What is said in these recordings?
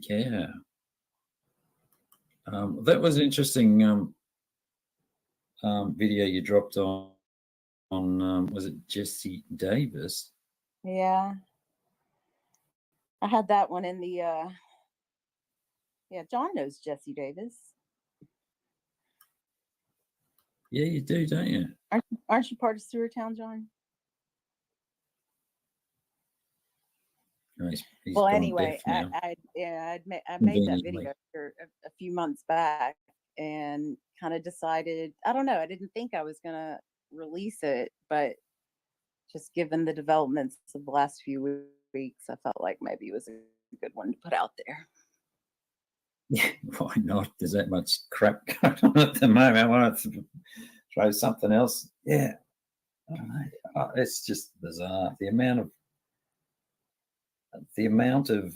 Yeah. That was an interesting video you dropped on was it Jesse Davis? Yeah. I had that one in the yeah, John knows Jesse Davis. Yeah, you do, don't you? Aren't you part of Sewertown, John? No, he's Well, gone anyway, deaf now. I made that video for a few months back and kind of decided, I don't know, I didn't think I was gonna release it, but just given the developments of the last few weeks, I felt like maybe it was a good one to put out there. Yeah, why not? There's that much crap going on at the moment. I want to throw something else. Yeah, I don't know. It's just bizarre. The amount of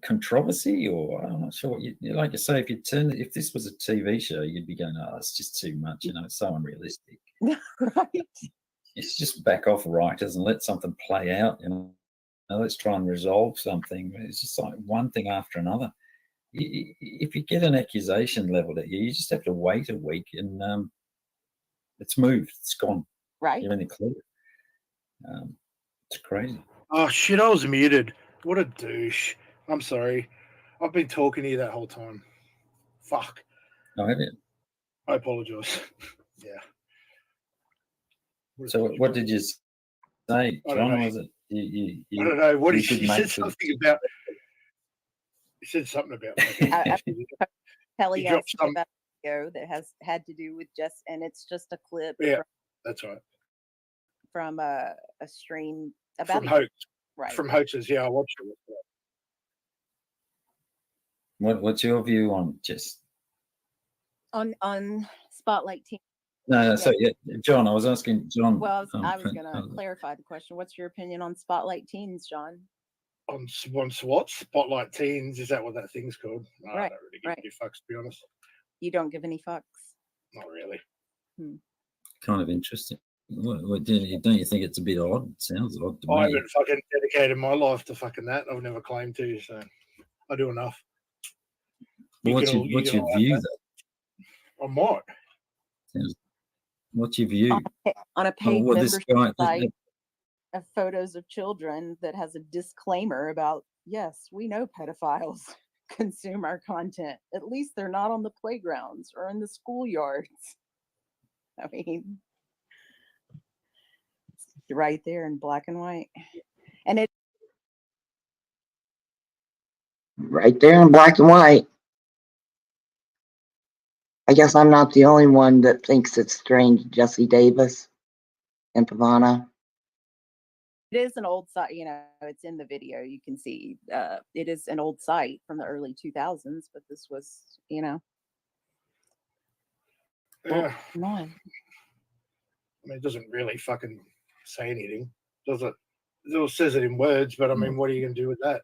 controversy, or I'm not sure what you like. You say, if this was a TV show, you'd be going, "Oh, it's just too much." You know, it's so unrealistic. Right. It's just back off writers and let something play out. You know, let's try and resolve something. It's just like one thing after another. If you get an accusation leveled at you, you just have to wait a week and it's moved. It's gone. Right. You're in the clear. It's crazy. Oh, shit, I was muted. What a douche. I'm sorry. I've been talking to you that whole time. Fuck. Oh, have you? I apologise. Yeah. So what did you say, John? Was it you I don't know. What you did you said something about? You said something about Kelly asked about a video that had to do with Jess, and it's just a clip. Yeah, that's right. From a stream about from Hoax. Right. From Hoaxes. Yeah, I watched it. What's your view on Jess? On Spotlight Teen? No, so yeah, John, I was asking John. Well, I was going to clarify the question. What's your opinion on Spotlight Teens, John? On what? Spotlight Teens? Is that what that thing's called? No, right. I don't really give any fucks, to be honest. You don't give any fucks? Not really. Kind of interesting. What, don't you think it's a bit odd? It sounds odd to me. I haven't fucking dedicated my life to fucking that. I've never claimed to, so I do enough. Well, what's your view, though? On what? What's your view? On a paid membership site of photos of children that has a disclaimer about, yes, we know pedophiles consume our content. At least they're not on the playgrounds or in the schoolyards. I mean, it's right there in black and white. And it right there in black and white. I guess I'm not the only one that thinks it's strange, Jesse Davis and Pavana. It is an old site, you know, it's in the video. You can see it is an old site from the early 2000s, but this was, you know. Yeah. Come on. I mean, it doesn't really fucking say anything, does it? It says it in words, but I mean, what are you going to do with that?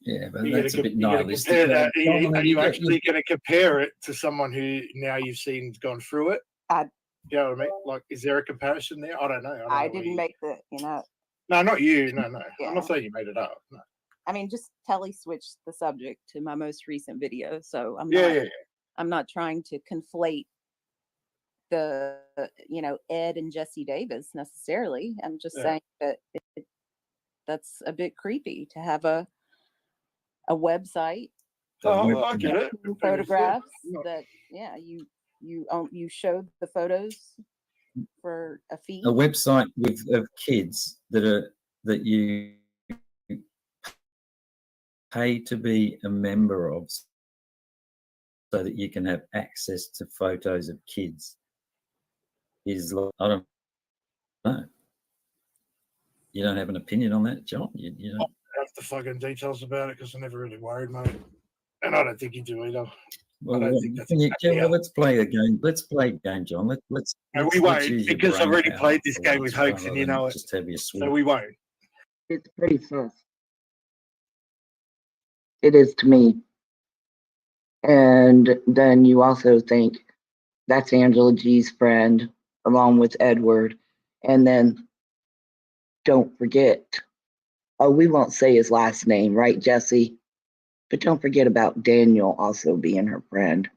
Yeah, but that's a bit nihilistic. Are you actually going to compare it to someone who now you've seen gone through it? You know what I mean? Like, is there a comparison there? I don't know. I didn't make the, you know. No, not you. No. Yeah. I'm not saying you made it up. No. I mean, just Telly switched the subject to my most recent video, so I'm not trying to conflate the, you know, Ed and Jesse Davis necessarily. I'm just saying that that's a bit creepy to have a website. Oh, I get it. Photographs that, you showed the photos for a fee. A website of kids that you pay to be a member of, so that you can have access to photos of kids. Is like, I don't know. You don't have an opinion on that, John? You don't have the fucking details about it because I never really worried, mate. And I don't think you do either. Well, let's play a game. Let's play a game, John. Let's we won't, because I've already played this game with Hoax, and you know it. Just have your so we won't. It's pretty sus. It is to me. And then you also think that's Angela G's friend, along with Edward. And then don't forget Oh, we won't say his last name, right, Jesse? But don't forget about Daniel also being her friend.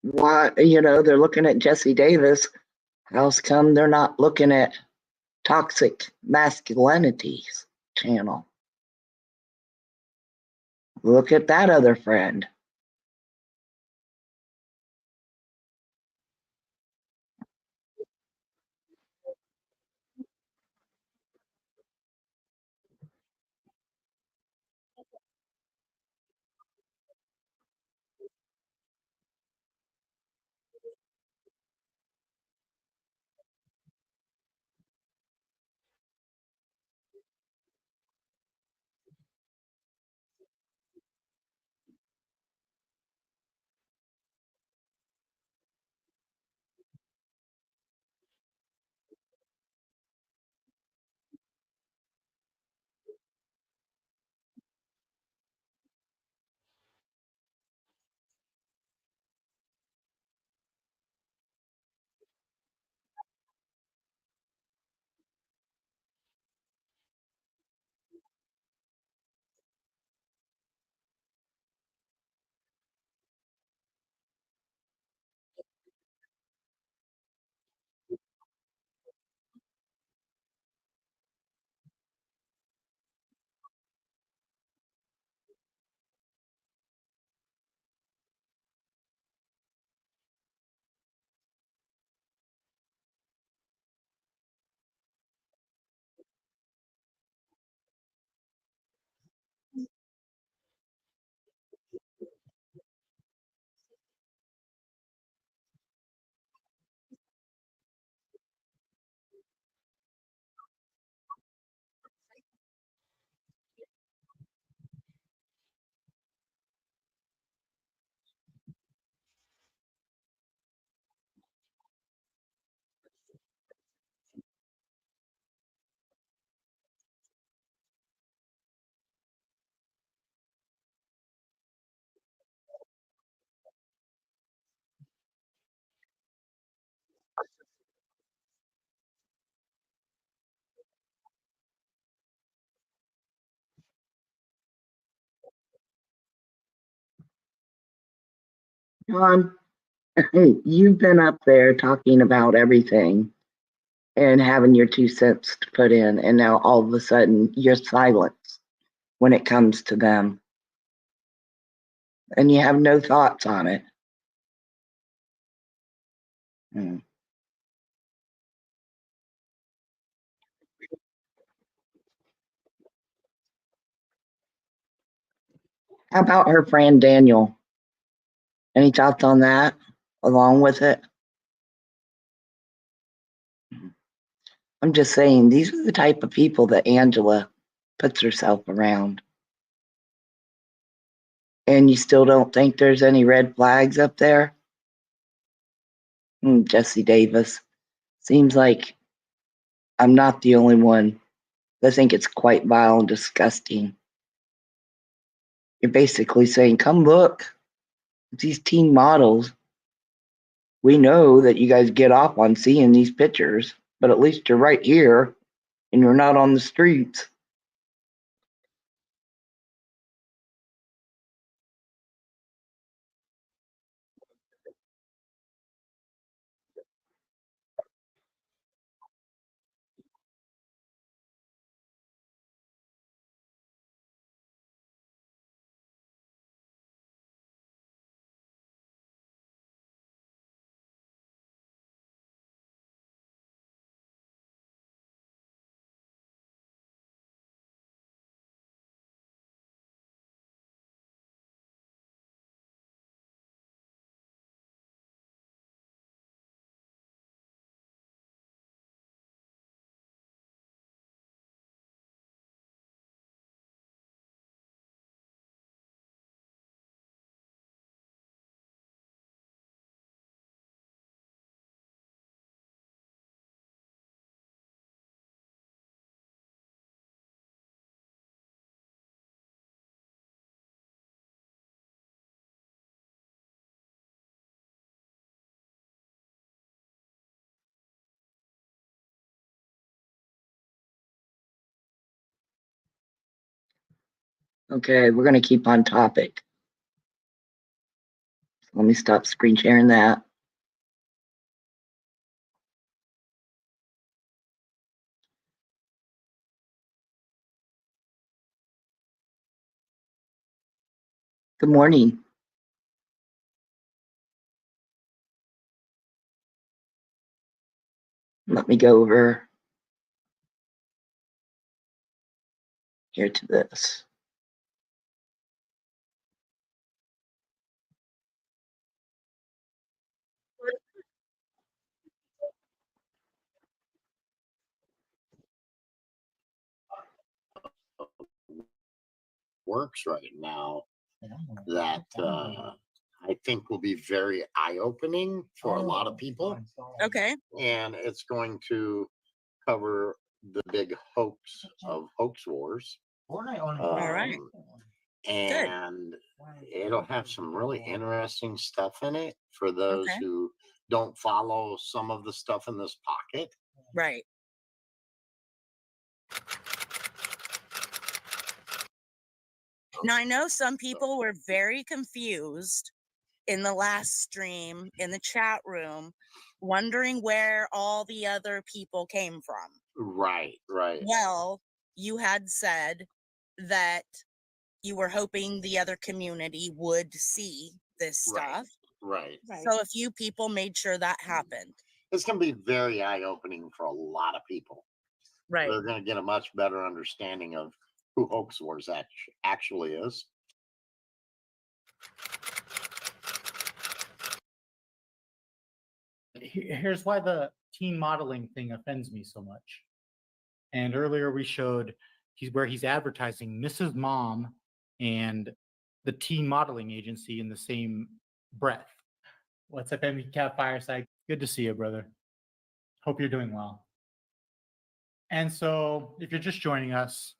Why, they're looking at Jesse Davis. How's come they're not looking at Toxic Masculinity's channel? Look at that other friend. John, you've been up there talking about everything and having your 2 cents to put in, and now all of a sudden you're silenced when it comes to them. And you have no thoughts on it. How about her friend Daniel? Any thoughts on that along with it? I'm just saying, these are the type of people that Angela puts herself around. And you still don't think there's any red flags up there? Jesse Davis. Seems like I'm not the only one that think it's quite vile and disgusting. You're basically saying, come look, these teen models. We know that you guys get off on seeing these pictures, but at least you're right here and you're not on the streets. Okay, we're going to keep on topic. Let me stop screen sharing that. Good morning. Let me go over here to this. Works right now that I think will be very eye-opening for a lot of people. Okay. And it's going to cover the big hoax of hoax wars. All right. And it'll have some really interesting stuff in it for those who don't follow some of the stuff in this pocket. Right. Now, I know some people were very confused in the last stream in the chat room, wondering where all the other people came from. Right. Well, you had said that you were hoping the other community would see this stuff. Right. So a few people made sure that happened. It's going to be very eye-opening for a lot of people. Right. They're going to get a much better understanding of who Hoax Wars actually is. Here's why the teen modeling thing offends me so much. And earlier we showed where he's advertising Mrs. Mom and the teen modeling agency in the same breath. What's up, MV Cat Fireside? Good to see you, brother. Hope you're doing well. And so if you're just joining us,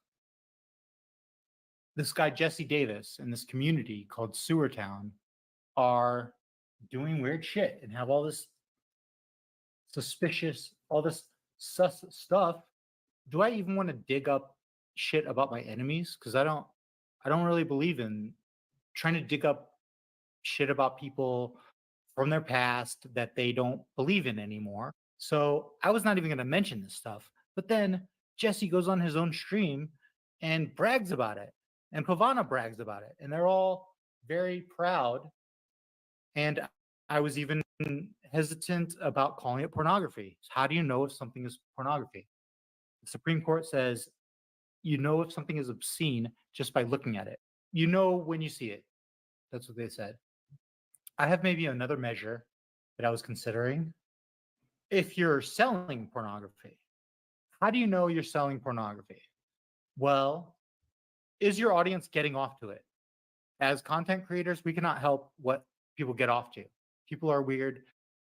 this guy, Jesse Davis, and this community called Sewertown are doing weird shit and have all this suspicious, all this sus stuff. Do I even want to dig up shit about my enemies? Because I don't really believe in trying to dig up shit about people from their past that they don't believe in anymore. So I was not even going to mention this stuff. But then Jesse goes on his own stream and brags about it. And Pavana brags about it. And they're all very proud. And I was even hesitant about calling it pornography. How do you know if something is pornography? The Supreme Court says you know if something is obscene just by looking at it. You know when you see it. That's what they said. I have maybe another measure that I was considering. If you're selling pornography, how do you know you're selling pornography? Well, is your audience getting off to it? As content creators, we cannot help what people get off to. People are weird.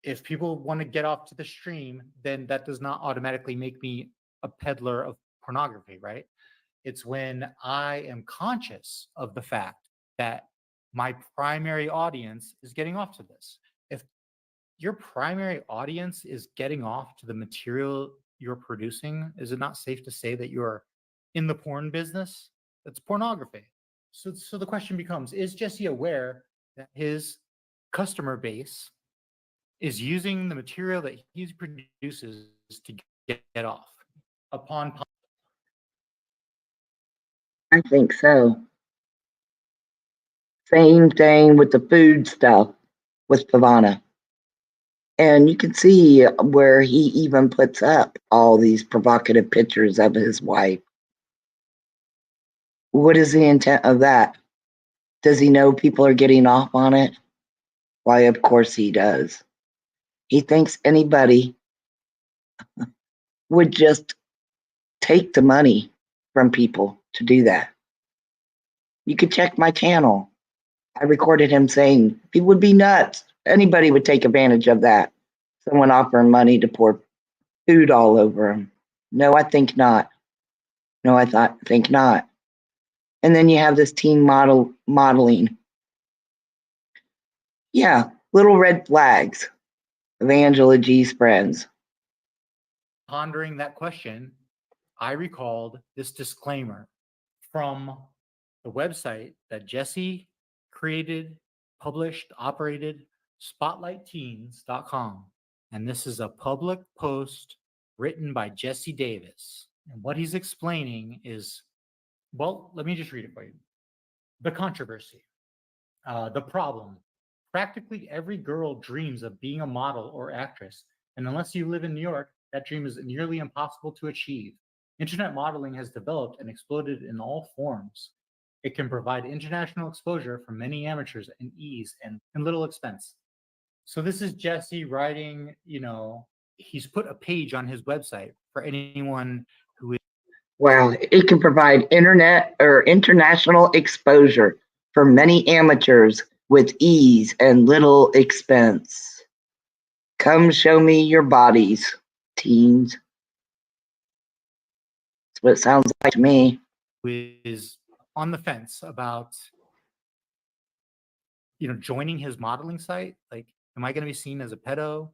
If people want to get off to the stream, then that does not automatically make me a peddler of pornography, right? It's when I am conscious of the fact that my primary audience is getting off to this. If your primary audience is getting off to the material you're producing, is it not safe to say that you're in the porn business? That's pornography. So the question becomes, is Jesse aware that his customer base is using the material that he produces to get off upon? I think so. Same thing with the food stuff with Pavana. And you can see where he even puts up all these provocative pictures of his wife. What is the intent of that? Does he know people are getting off on it? Why, of course he does. He thinks anybody would just take the money from people to do that. You could check my channel. I recorded him saying people would be nuts. Anybody would take advantage of that. Someone offering money to pour food all over him. No, I think not. No, I think not. And then you have this teen modeling. Yeah, little red flags of Angela G's friends. Pondering that question, I recalled this disclaimer from the website that Jesse created, published, operated, spotlightteens.com. And this is a public post written by Jesse Davis. And what he's explaining is, well, let me just read it for you. The controversy, the problem. Practically every girl dreams of being a model or actress. And unless you live in New York, that dream is nearly impossible to achieve. Internet modeling has developed and exploded in all forms. It can provide international exposure for many amateurs in ease and little expense. So this is Jesse writing, he's put a page on his website for anyone who is. Wow, it can provide internet or international exposure for many amateurs with ease and little expense. Come show me your bodies, teens. That's what it sounds like to me. Who is on the fence about, joining his modeling site? Like, am I going to be seen as a pedo?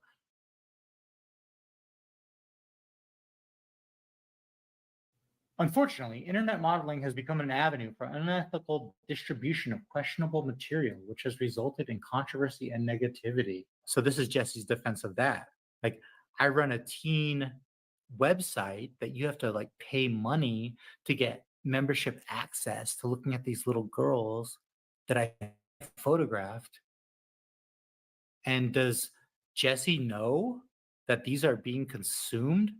Unfortunately, internet modeling has become an avenue for unethical distribution of questionable material, which has resulted in controversy and negativity. So this is Jesse's defense of that. Like, I run a teen website that you have to pay money to get membership access to looking at these little girls that I photographed. And does Jesse know that these are being consumed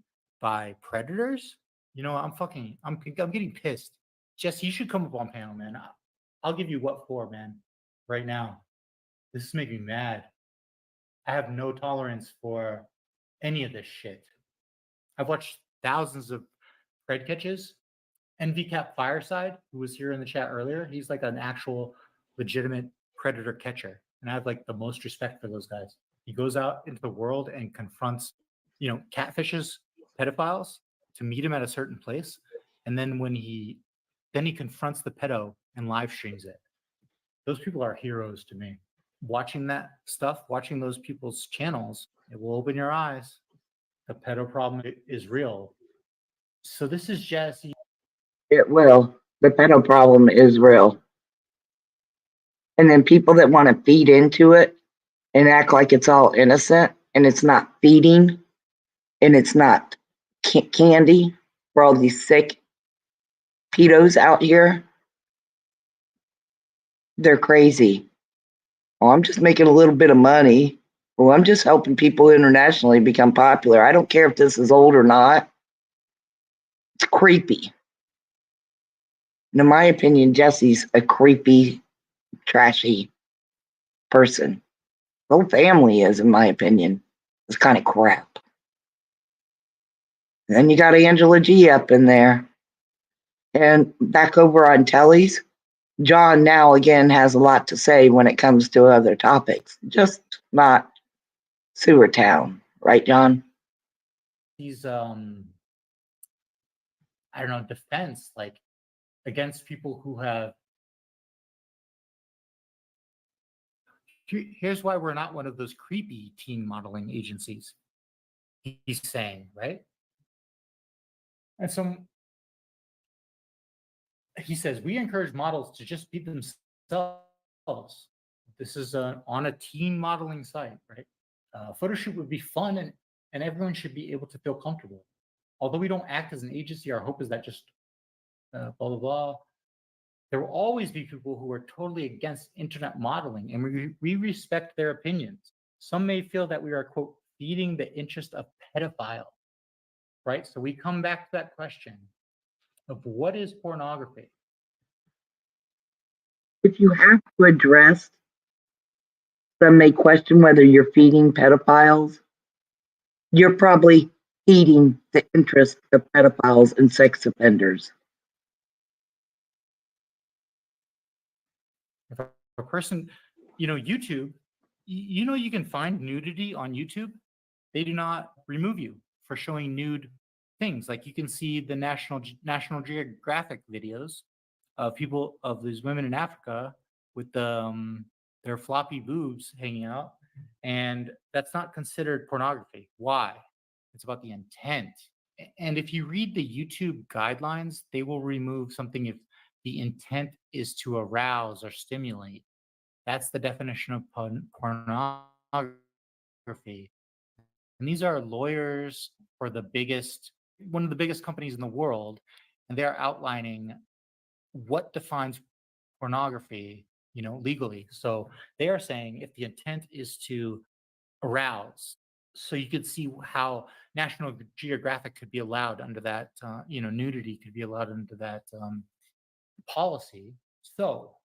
by predators? I'm getting pissed. Jesse, you should come up on panel, man. I'll give you what for, man, right now. This is making me mad. I have no tolerance for any of this shit. I've watched thousands of pred catches. NVCap Fireside, who was here in the chat earlier, he's like an actual legitimate predator catcher. And I have the most respect for those guys. He goes out into the world and confronts, catfishes pedophiles to meet him at a certain place. And then he confronts the pedo and live streams it. Those people are heroes to me. Watching that stuff, watching those people's channels, it will open your eyes. The pedo problem is real. So this is Jesse. It will. The pedo problem is real. And then people that want to feed into it and act like it's all innocent and it's not feeding and it's not candy for all these sick pedos out here. They're crazy. Well, I'm just making a little bit of money. Well, I'm just helping people internationally become popular. I don't care if this is old or not. It's creepy. And in my opinion, Jesse's a creepy, trashy person. The whole family is, in my opinion. It's kind of crap. And then you got Angela G up in there. And back over on Telly's, John now again has a lot to say when it comes to other topics, just not Sewertown, right, John? He's I don't know, defense, like against people who have. Here's why we're not one of those creepy teen modeling agencies. He's saying, right? And so he says, we encourage models to just be themselves. This is on a teen modeling site, right? Photo shoot would be fun and everyone should be able to feel comfortable. Although we don't act as an agency, our hope is that just blah, blah, blah. There will always be people who are totally against internet modeling, and we respect their opinions. Some may feel that we are, quote, feeding the interest of pedophiles, right? So we come back to that question of what is pornography? If you have to address, some may question whether you're feeding pedophiles. You're probably feeding the interest of pedophiles and sex offenders. If a person, YouTube, you can find nudity on YouTube. They do not remove you for showing nude things. Like you can see the National Geographic videos of these women in Africa with their floppy boobs hanging out, and that's not considered pornography. Why? It's about the intent. And if you read the YouTube guidelines, they will remove something if the intent is to arouse or stimulate. That's the definition of pornography. And these are lawyers for one of the biggest companies in the world, and they're outlining what defines pornography, legally. So they are saying if the intent is to arouse, so you could see how National Geographic could be allowed under that, nudity could be allowed under that policy. So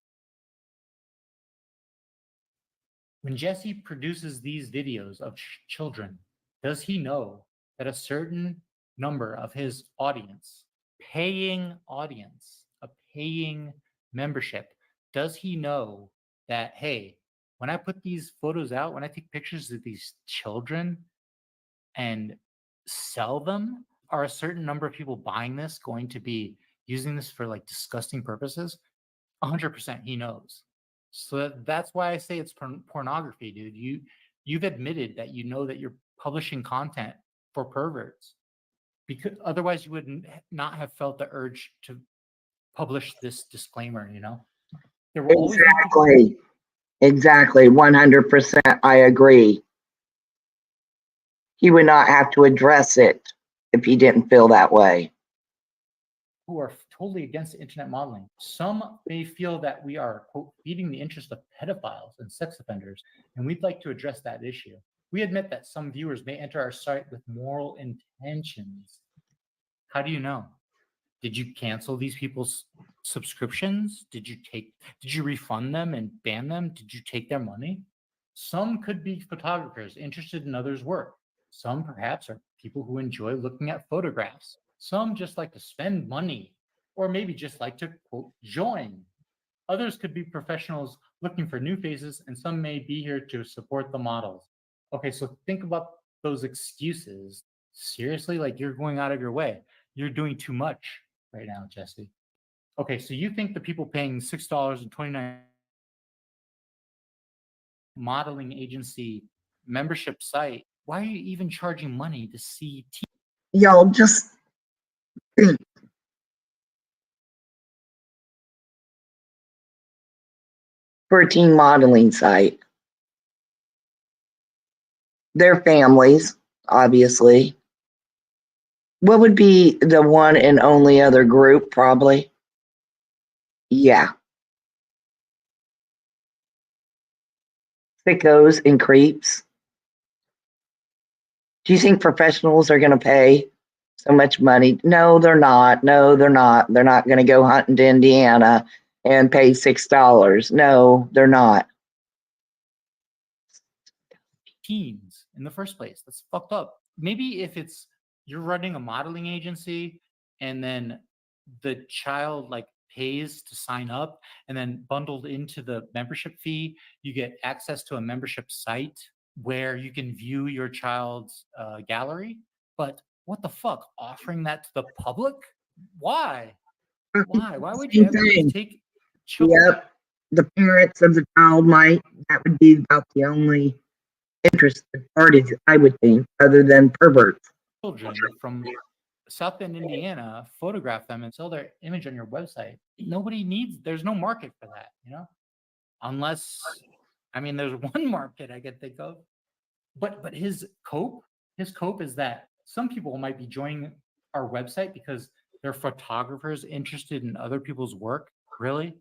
when Jesse produces these videos of children, does he know that a certain number of his audience, a paying membership, does he know that, hey, when I put these photos out, when I take pictures of these children and sell them, are a certain number of people buying this going to be using this for like disgusting purposes? 100% he knows. So that's why I say it's pornography, dude. You've admitted that you know that you're publishing content for perverts, because otherwise you would not have felt the urge to publish this disclaimer. There will always be Exactly. 100%. I agree. He would not have to address it if he didn't feel that way. Who are totally against internet modeling. Some may feel that we are, quote, feeding the interest of pedophiles and sex offenders, and we'd like to address that issue. We admit that some viewers may enter our site with moral intentions. How do you know? Did you cancel these people's subscriptions? Did you refund them and ban them? Did you take their money? Some could be photographers interested in others' work. Some perhaps are people who enjoy looking at photographs. Some just like to spend money, or maybe just like to, quote, join. Others could be professionals looking for new faces, and some may be here to support the models. Okay, so think about those excuses. Seriously, like you're going out of your way. You're doing too much right now, Jesse. Okay, so you think the people paying $6.29 modeling agency membership site, why are you even charging money to see Y'all just think. for a teen modeling site? Their families, obviously. What would be the one and only other group, probably? Yeah. Sickos and creeps. Do you think professionals are going to pay so much money? No, they're not. No, they're not. They're not going to go hunting to Indiana and pay $6. No, they're not. Teens in the first place. That's fucked up. Maybe if it's you're running a modeling agency and then the child like pays to sign up, and then bundled into the membership fee, you get access to a membership site where you can view your child's gallery. But what the fuck? Offering that to the public? Why? Why? Why would you ever just take children? Yep. The parents of the child might. That would be about the only interested parties, I would think, other than perverts. Children from South Bend, Indiana, photograph them and sell their image on your website. Nobody needs, there's no market for that, you know? Unless, I mean, there's one market I can think of. But his cope is that some people might be joining our website because they're photographers interested in other people's work. Really?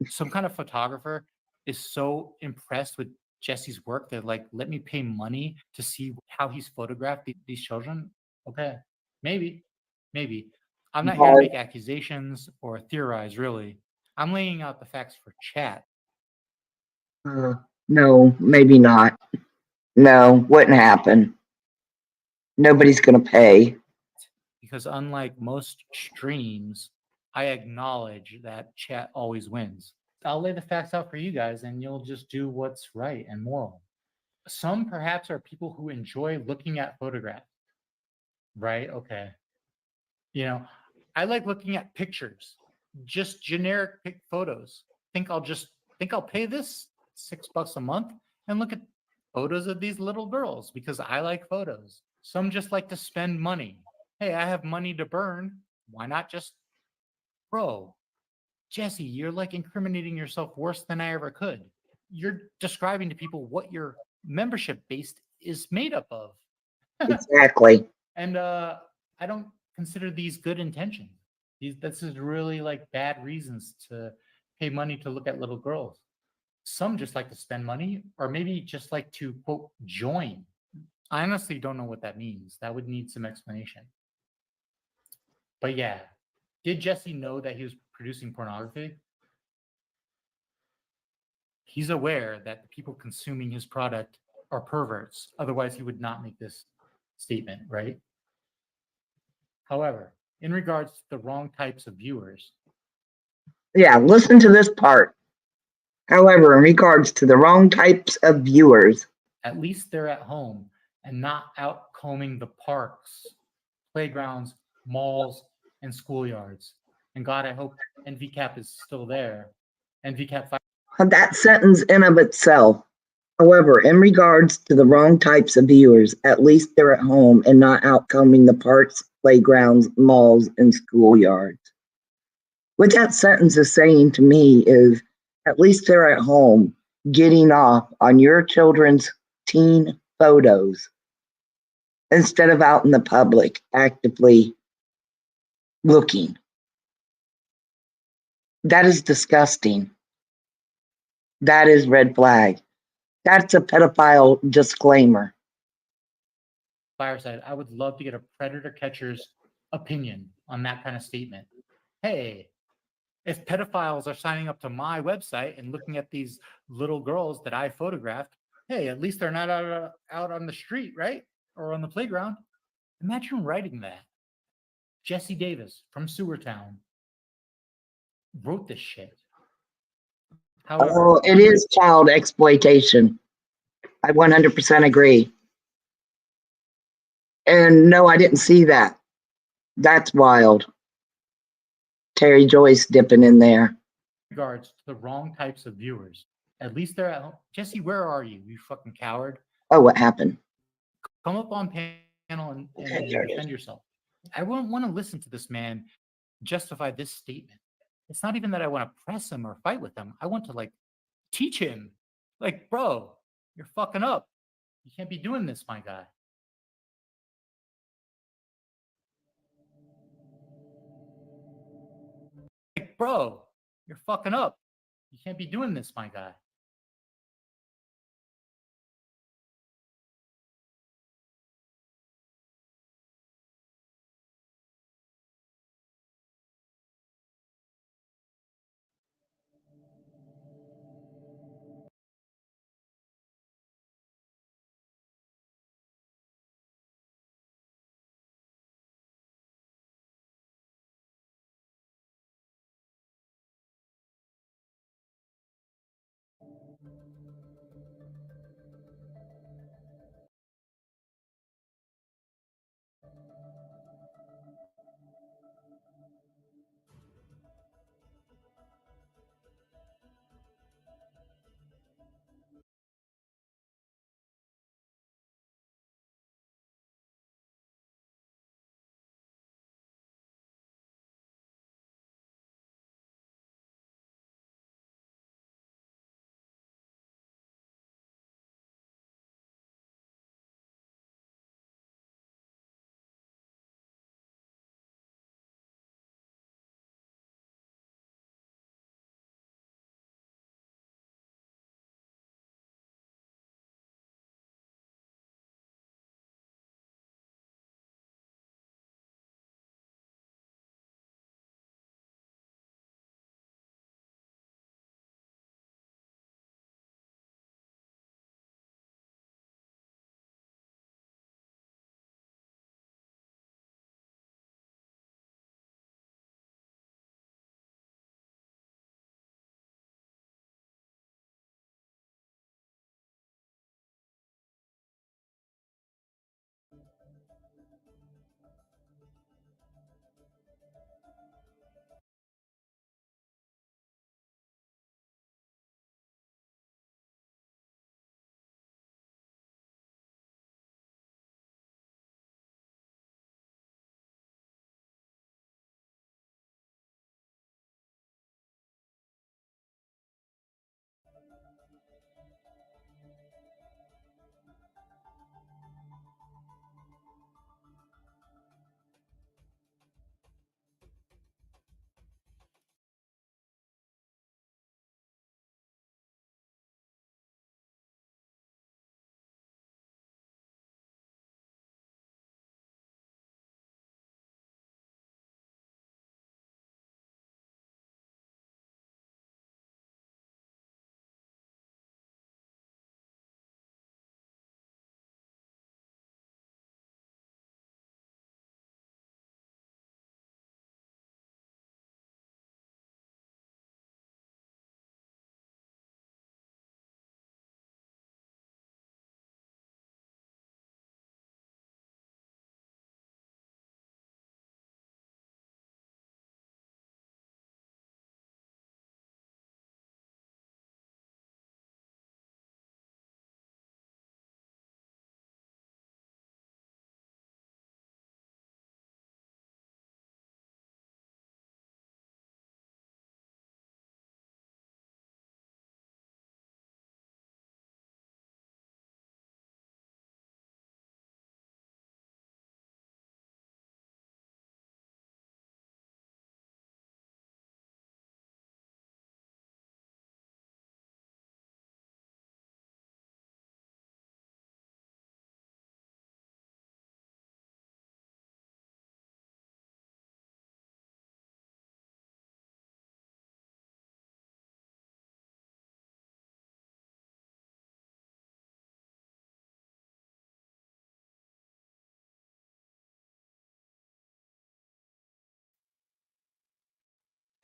Some kind of photographer is so impressed with Jesse's work, they're like, let me pay money to see how he's photographed these children. Okay, maybe. I'm not here to make accusations or theorize, really. I'm laying out the facts for chat. No, maybe not. No, wouldn't happen. Nobody's going to pay. Because unlike most streams, I acknowledge that chat always wins. I'll lay the facts out for you guys and you'll just do what's right and moral. Some perhaps are people who enjoy looking at photographs. Right? Okay. You know, I like looking at pictures, just generic photos. Think I'll pay this $6 a month and look at photos of these little girls because I like photos. Some just like to spend money. Hey, I have money to burn. Why not just, bro, Jesse, you're like incriminating yourself worse than I ever could. You're describing to people what your membership base is made up of. Exactly. And I don't consider these good intentions. This is really like bad reasons to pay money to look at little girls. Some just like to spend money, or maybe just like to, quote, join. I honestly don't know what that means. That would need some explanation. But yeah, did Jesse know that he was producing pornography? He's aware that the people consuming his product are perverts. Otherwise, he would not make this statement, right? However, in regards to the wrong types of viewers. Yeah, listen to this part. However, in regards to the wrong types of viewers. At least they're at home and not out combing the parks, playgrounds, malls, and schoolyards. And God, I hope NVCAP is still there. NVCAP 5. That sentence in of itself. However, in regards to the wrong types of viewers, at least they're at home and not out combing the parks, playgrounds, malls, and schoolyards. What that sentence is saying to me is, at least they're at home getting off on your children's teen photos instead of out in the public actively looking. That is disgusting. That is red flag. That's a pedophile disclaimer. Fireside, I would love to get a predator catcher's opinion on that kind of statement. Hey, if pedophiles are signing up to my website and looking at these little girls that I photographed, hey, at least they're not out on the street, right? Or on the playground. Imagine writing that. Jesse Davis from Sewertown wrote this shit. However, it is child exploitation. I 100% agree. And no, I didn't see that. That's wild. Terry Joyce dipping in there. In regards to the wrong types of viewers, at least they're at home. Jesse, where are you? You fucking coward. Oh, what happened? Come up on panel and defend yourself. I wouldn't want to listen to this man justify this statement. It's not even that I want to press him or fight with him. I want to like teach him. Like, bro, you're fucking up. You can't be doing this, my guy. Like, bro, you're fucking up. You can't be doing this, my guy.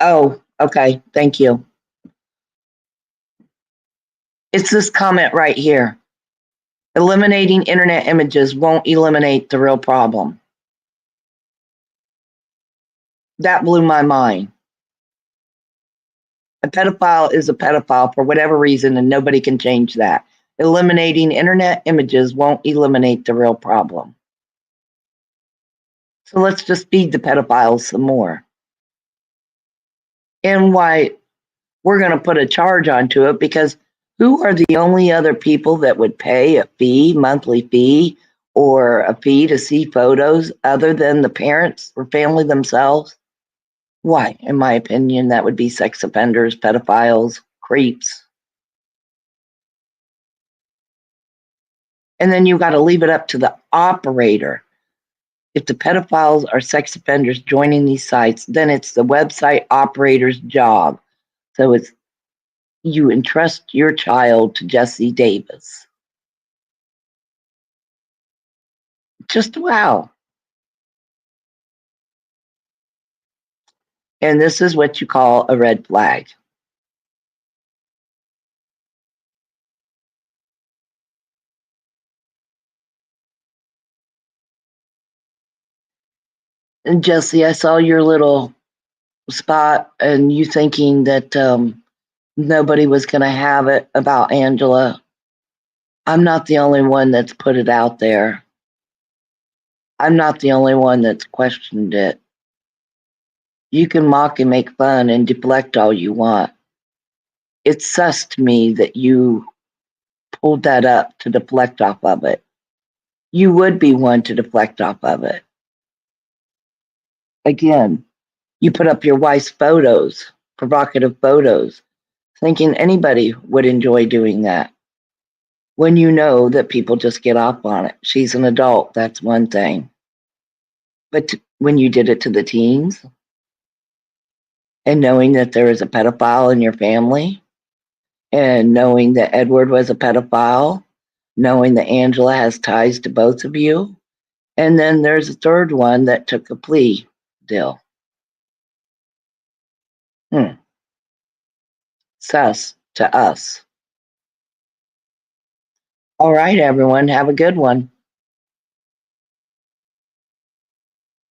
Oh, okay. Thank you. It's this comment right here. Eliminating internet images won't eliminate the real problem. That blew my mind. A pedophile is a pedophile for whatever reason, and nobody can change that. Eliminating internet images won't eliminate the real problem. So let's just feed the pedophiles some more. And why we're going to put a charge onto it, because who are the only other people that would pay a fee, monthly fee, or a fee to see photos other than the parents or family themselves? Why? In my opinion, that would be sex offenders, pedophiles, creeps. And then you got to leave it up to the operator. If the pedophiles or sex offenders joining these sites, then it's the website operator's job. So it's, you entrust your child to Jesse Davis. Just wow. And this is what you call a red flag. And Jesse, I saw your little spot and you thinking that nobody was going to have it about Angela. I'm not the only one that's put it out there. I'm not the only one that's questioned it. You can mock and make fun and deflect all you want. It's sus to me that you pulled that up to deflect off of it. You would be one to deflect off of it. Again, you put up your wife's photos, provocative photos, thinking anybody would enjoy doing that. When you know that people just get off on it. She's an adult, that's one thing. But when you did it to the teens, and knowing that there is a pedophile in your family, and knowing that Edward was a pedophile, knowing that Angela has ties to both of you, and then there's a third one that took a plea deal. Sus to us. All right, everyone, have a good one.